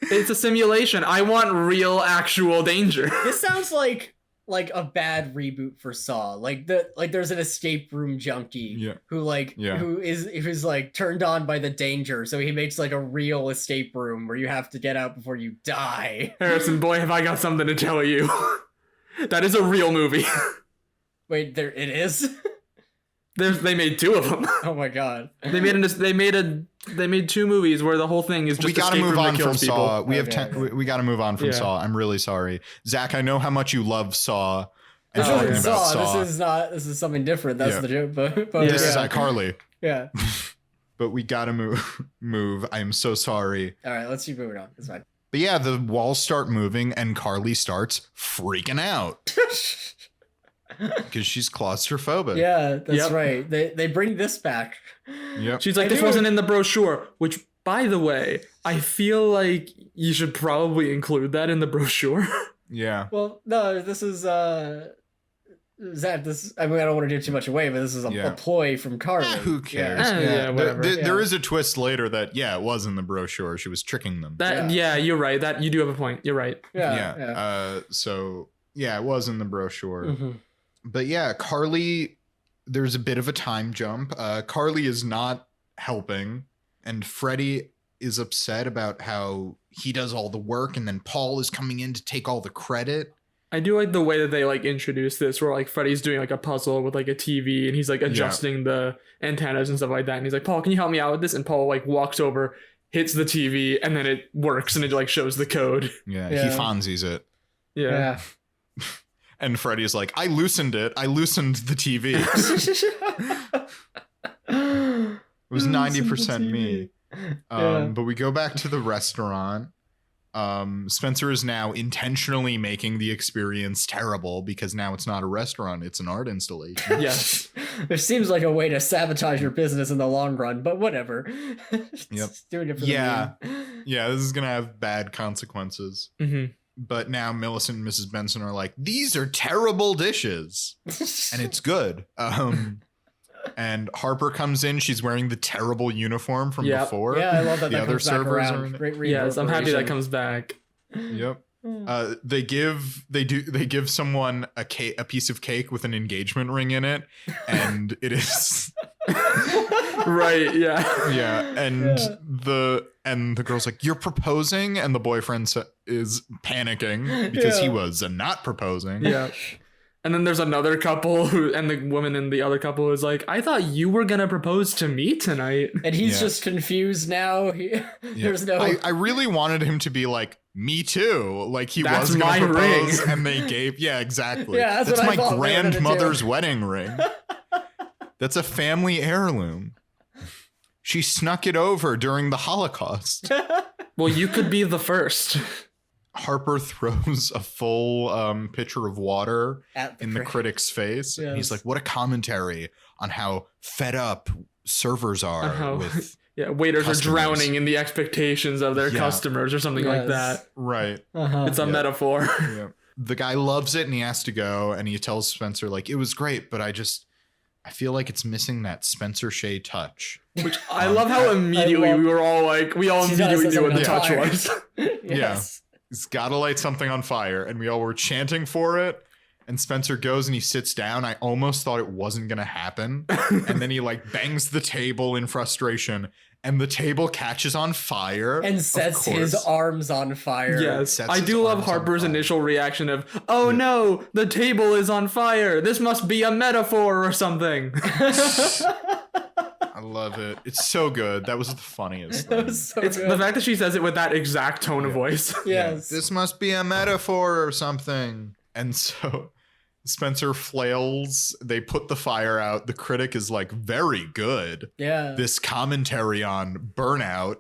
It's a simulation. I want real, actual danger. This sounds like a bad reboot for Saw. Like there's an escape room junkie who's like turned on by the danger, so he makes like a real escape room where you have to get out before you die. Harrison, boy, have I got something to tell you. That is a real movie. Wait, it is? They made 2 of them. Oh my god. They made 2 movies where the whole thing is just we gotta move on from Saw. We gotta move on from Saw. I'm really sorry, Zach. I know how much you love Saw. This isn't Saw. This is something different. That's the joke. But this is iCarly. Yeah. But we gotta move. I am so sorry. All right, let's keep moving on. It's fine. But yeah, the walls start moving and Carly starts freaking out. Because she's claustrophobic. Yeah, that's right. They bring this back. Yep. She's like, "This wasn't in the brochure," which, by the way, I feel like you should probably include that in the brochure. Yeah. Well, no, this is Zach, I don't want to give too much away, but this is a ploy from Carly. Who cares? Whatever. There is a twist later that it was in the brochure. She was tricking them. You're right. That you do have a point. You're right. Yeah. So it was in the brochure. Mm-hmm. But yeah, Carly, there's a bit of a time jump. Carly is not helping, and Freddy is upset about how he does all the work, and then Paul is coming in to take all the credit. I do like the way that they like introduce this, where like Freddy's doing like a puzzle with like a TV, and he's like adjusting the antennas and stuff like that, and he's like, Paul, can you help me out with this? And Paul like walks over, hits the TV, and then it works, and it like shows the code. Yeah. He Fonzies it. Yeah. And Freddy's like, I loosened it. I loosened the TV. It was 90% me. But we go back to the restaurant. Spencer is now intentionally making the experience terrible because now it's not a restaurant, it's an art installation. Yes. Which seems like a way to sabotage your business in the long run, but whatever. Just doing it for the meme. Yeah, this is gonna have bad consequences. Mm-hmm. But now Millicent and Mrs. Benson are like, these are terrible dishes. And it's good. And Harper comes in. She's wearing the terrible uniform from before. Yeah, I love that. The other servers are in it. Yes, I'm happy that comes back. Yep. They give someone a piece of cake with an engagement ring in it, and it is right. Yeah. Yeah, and the girl's like, "You're proposing," and the boyfriend is panicking because he was not proposing. Yeah. And then there's another couple and the woman in the other couple is like, I thought you were going to propose to me tonight. And he's just confused now. There's no... I really wanted him to be like, me too. Like he was going to propose ring. And they gave... Yeah, exactly. Yeah, that's my what grandmother's wedding ring. That's a family heirloom. She snuck it over during the Holocaust. Well, you could be the first. Harper throws a full pitcher of water in the critic's face. Yes. And he's like, what a commentary on how fed up servers are with waiters customers. Are drowning in the expectations of their customers or something like that. Right. It's a metaphor. Yeah. The guy loves it and he has to go, and he tells Spencer, like, it was great, but I feel like it's missing that Spencer Shea touch. Which I love how immediately we were all like, we all immediately knew what the touch was. Yes. Yeah. He's got to light something on fire, and we all were chanting for it. And Spencer goes and he sits down. I almost thought it wasn't going to happen. And then he like bangs the table in frustration, and the table catches on fire. And sets his arms on fire. Yes. I do love Harper's initial reaction of, oh no, the table is on fire. This must be a metaphor or something. I love it. It's so good. That was the funniest thing. It's good. The fact that she says it with that exact tone of voice. Yes. This must be a metaphor or something. And so Spencer flails. They put the fire out. The critic is like, very good. Yeah. This commentary on burnout.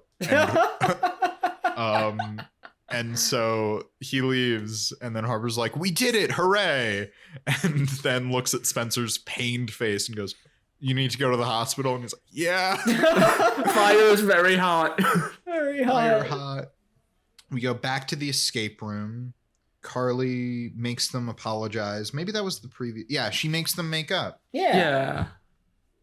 And so he leaves, and then Harper's like, we did it. Hooray. And then looks at Spencer's pained face and goes, you need to go to the hospital. And he's like, yeah. Fire is very hot. Very hot. Fire hot. We go back to the escape room. Carly makes them apologize. Maybe that was the previous. Yeah, she makes them make up. Yeah.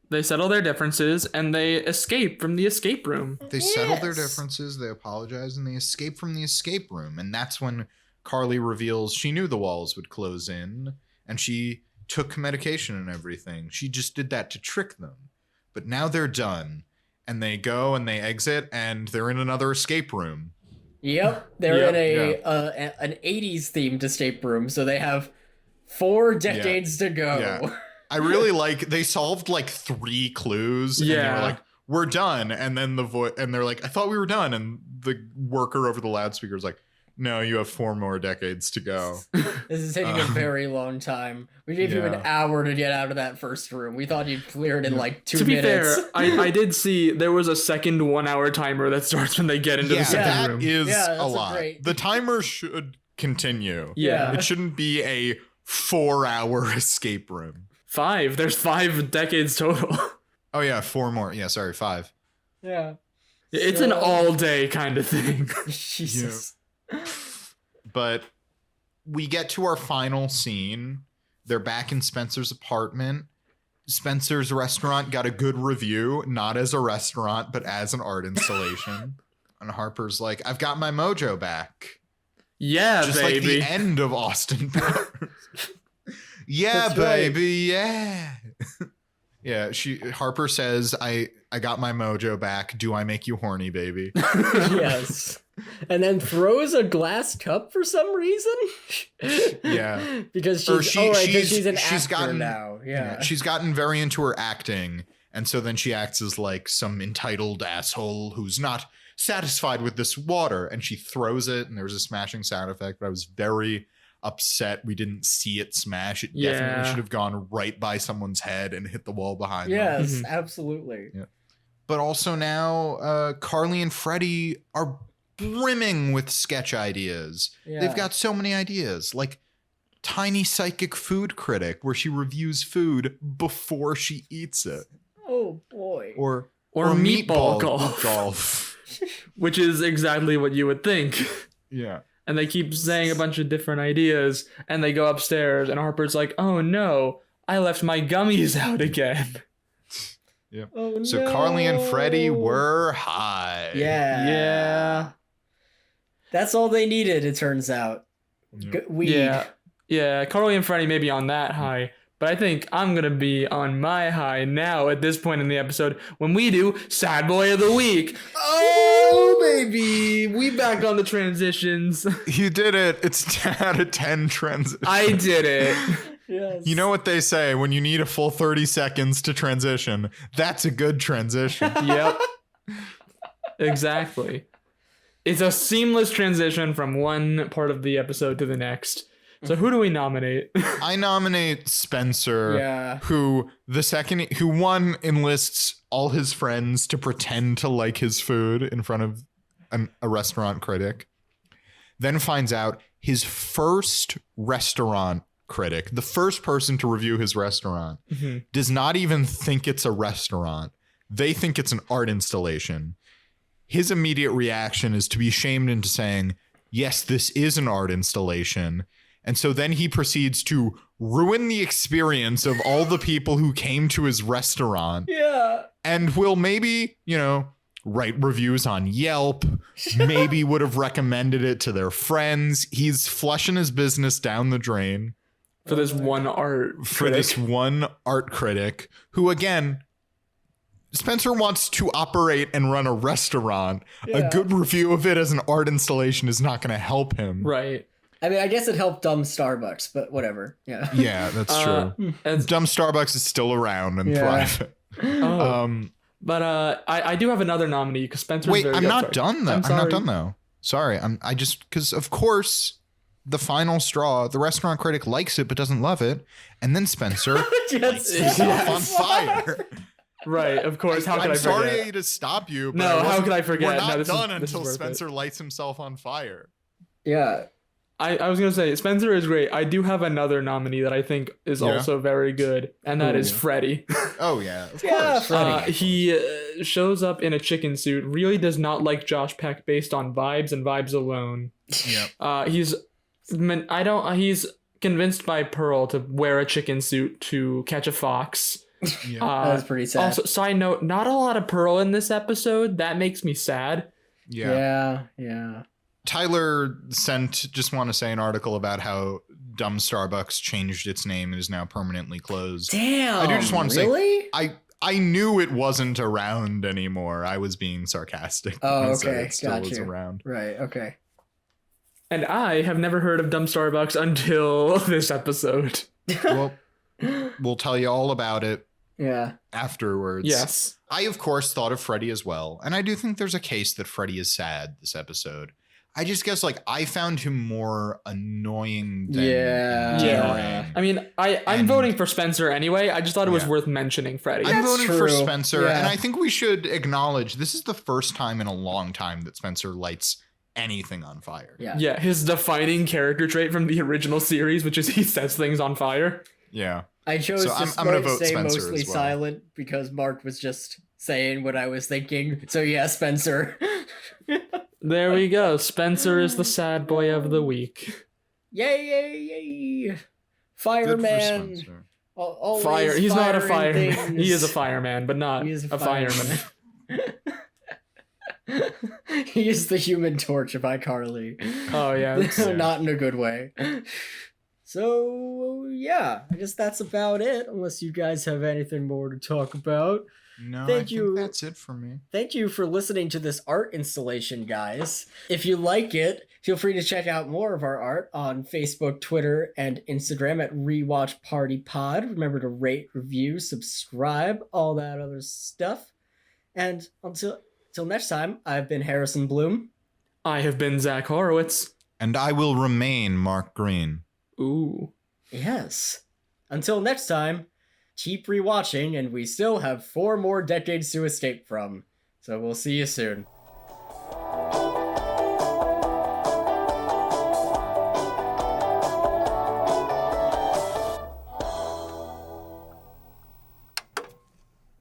They settle their differences and they escape from the escape room. They settle their differences, they apologize, and they escape from the escape room. And that's when Carly reveals she knew the walls would close in, and she took medication and everything. She just did that to trick them. But now they're done, and they go and they exit, and they're in another escape room. Yep, they're in an 80s themed escape room, so they have 4 decades to go. Yeah. I really like, they solved like 3 clues, and they were like, we're done. And then and they're like, I thought we were done. And the worker over the loudspeaker is like, no, you have 4 more decades to go. This is taking a very long time. We gave you an hour to get out of that first room. We thought you'd clear it in like 2 minutes. To be fair, I did see there was a second 1-hour timer that starts when they get into the second room. That is a lot. The timer should continue. Yeah. It shouldn't be a 4-hour escape room. 5. There's 5 decades total. Oh yeah, 4 more. Yeah, sorry, 5. Yeah. It's an all day kind of thing. Jesus. Yeah. But we get to our final scene. They're back in Spencer's apartment. Spencer's restaurant got a good review, not as a restaurant, but as an art installation. And Harper's like, I've got my mojo back. Yeah, just baby. Just like the end of Austin Powers. Yeah, That's baby, yeah. Yeah, Harper says, I got my mojo back. Do I make you horny, baby? Yes. And then throws a glass cup for some reason. Yeah. Because she's an actor now. Yeah. She's gotten very into her acting. And so then she acts as like some entitled asshole who's not satisfied with this water. And she throws it and there's a smashing sound effect. But I was very upset we didn't see it smash. It definitely should have gone right by someone's head and hit the wall behind them. Yes, absolutely. Yeah. But also now Carly and Freddie are brimming with sketch ideas. Yeah. They've got so many ideas, like tiny psychic food critic where she reviews food before she eats it. Oh boy. Or meatball golf. Which is exactly what you would think. Yeah. And they keep saying a bunch of different ideas, and they go upstairs, and Harper's like, oh no, I left my gummies out again. Yeah. Oh, so no. Carly and Freddie were high. Yeah. Yeah. That's all they needed, it turns out. Yep. Weed. Yeah, Carly and Freddie may be on that high, but I think I'm going to be on my high now at this point in the episode when we do Sad Boy of the Week. Oh, baby. We back on the transitions. You did it. It's 10 out of 10 transition. I did it. Yes. You know what they say when you need a full 30 seconds to transition? That's a good transition. Yep. Exactly. It's a seamless transition from one part of the episode to the next. So who do we nominate? I nominate Spencer, Yeah. who one enlists all his friends to pretend to like his food in front of a restaurant critic, then finds out his first restaurant critic, the first person to review his restaurant, does not even think it's a restaurant. They think it's an art installation. His immediate reaction is to be shamed into saying, yes, this is an art installation. And so then he proceeds to ruin the experience of all the people who came to his restaurant. Yeah. And will maybe, write reviews on Yelp, maybe would have recommended it to their friends. He's flushing his business down the drain. For this one art critic who, again, Spencer wants to operate and run a restaurant. Yeah. A good review of it as an art installation is not going to help him. Right. I mean, I guess it helped dumb Starbucks, but whatever. Yeah. Yeah, that's true. Dumb Starbucks is still around and thriving. But I do have another nominee because Spencer's Wait, I'm not done though. I'm not done though. Sorry. Because of course the final straw, the restaurant critic likes it but doesn't love it, and then Spencer lights himself on fire. Right, of course. How could I forget? I'm sorry to stop you. But no, how could I forget? We're not no, done until Spencer lights himself on fire. Yeah. I was going to say, Spencer is great. I do have another nominee that I think is also very good, and that is Freddie. Oh, yeah. Of course. Freddie. He shows up in a chicken suit, really does not like Josh Peck based on vibes and vibes alone. Yeah. He's convinced by Pearl to wear a chicken suit to catch a fox. Yeah. That was pretty sad. Also, side note, not a lot of Pearl in this episode. That makes me sad. Yeah. Yeah. Tyler just want to say an article about how dumb Starbucks changed its name and is now permanently closed. Damn. I do just want to say, I knew it wasn't around anymore. I was being sarcastic. Oh, okay. It still was around. Right. Okay. And I have never heard of dumb Starbucks until this episode. Well, we'll tell you all about it. Yeah. Afterwards. Yes. I, of course, thought of Freddie as well. And I do think there's a case that Freddie is sad this episode. I just guess, I found him more annoying than endearing. I mean, I'm voting for Spencer anyway. I just thought it was worth mentioning Freddie. I'm voting for Spencer, and I think we should acknowledge this is the first time in a long time that Spencer lights anything on fire. Yeah, his defining character trait from the original series, which is he sets things on fire. Yeah. I chose to I'm gonna vote stay Spencer mostly as well. silent because Mark was just saying what I was thinking. So yeah, Spencer. There we go. Spencer is the sad boy of the week. Yay! Fireman. Fire. He's not a fireman. He is a fireman, but not a fireman. He is the Human Torch of iCarly. Oh yeah. Not in a good way. So, yeah, I guess that's about it, unless you guys have anything more to talk about. No, Thank I you. think that's it for me. Thank you for listening to this art installation, guys. If you like it, feel free to check out more of our art on Facebook, Twitter, and Instagram at Rewatch Party Pod. Remember to rate, review, subscribe, all that other stuff. And until next time, I've been Harrison Bloom. I have been Zach Horowitz. And I will remain Mark Green. Ooh. Yes. Until next time, keep rewatching, and we still have 4 more decades to escape from. So we'll see you soon.